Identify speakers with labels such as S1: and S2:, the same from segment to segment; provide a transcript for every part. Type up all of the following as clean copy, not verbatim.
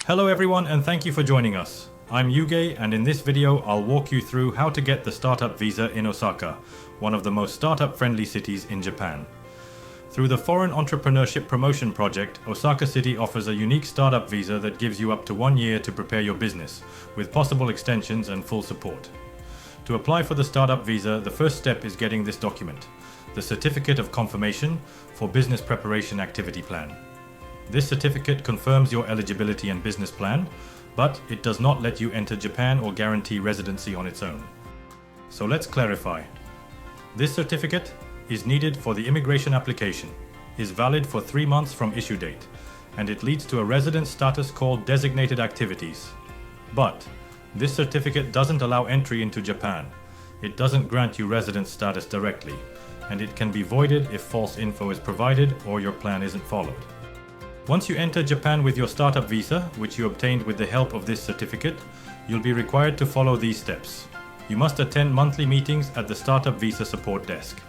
S1: Hello everyone, and thank you for joining us. I'm Yuge, and in this video I'll walk you through how to get the startup visa in Osaka, one of the most startup friendly cities in Japan. Through the Foreign Entrepreneurship Promotion Project, Osaka City offers a unique startup visa that gives you up to 1 year to prepare your business, with possible extensions and full support. To apply for the startup visa, the first step is getting this document, the Certificate of Confirmation for Business Preparation Activity Plan. This certificate confirms your eligibility and business plan, but it does not let you enter Japan or guarantee residency on its own. So let's clarify. This certificate is needed for the immigration application, is valid for 3 months from issue date, and it leads to a residence status called designated activities. But this certificate doesn't allow entry into Japan. It doesn't grant you residence status directly, and it can be voided if false info is provided or your plan isn't followed. Once you enter Japan with your startup visa, which you obtained with the help of this certificate, you'll be required to follow these steps. You must attend monthly meetings at the Startup Visa Support Desk,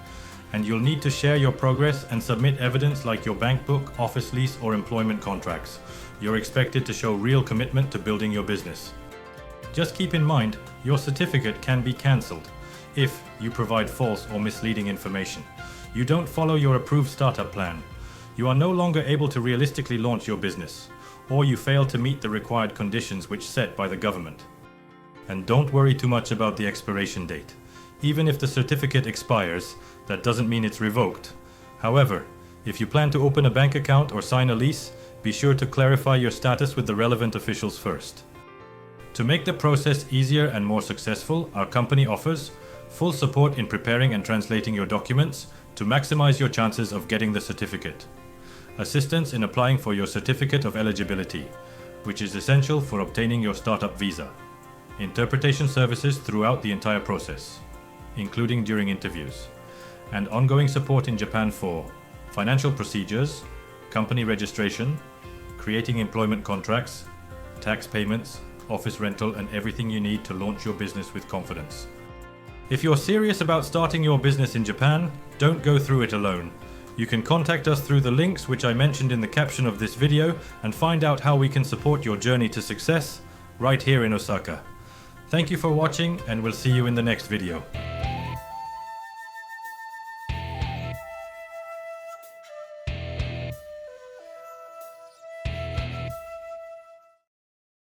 S1: and you'll need to share your progress and submit evidence like your bank book, office lease, or employment contracts. You're expected to show real commitment to building your business. Just keep in mind, your certificate can be cancelled if you provide false or misleading information. You don't follow your approved startup plan. You are no longer able to realistically launch your business, or you fail to meet the required conditions which set by the government. And don't worry too much about the expiration date. Even if the certificate expires, that doesn't mean it's revoked. However, if you plan to open a bank account or sign a lease, be sure to clarify your status with the relevant officials first. To make the process easier and more successful, our company offers full support in preparing and translating your documents to maximize your chances of getting the certificate. Assistance in applying for your certificate of eligibility, which is essential for obtaining your startup visa. Interpretation services throughout the entire process, including during interviews. And ongoing support in Japan for financial procedures, company registration, creating employment contracts, tax payments, office rental, and everything you need to launch your business with confidence. If you're serious about starting your business in Japan, don't go through it alone. You can contact us through the links which I mentioned in the caption of this video and find out how we can support your journey to success right here in Osaka. Thank you for watching, and we'll see you in the next video.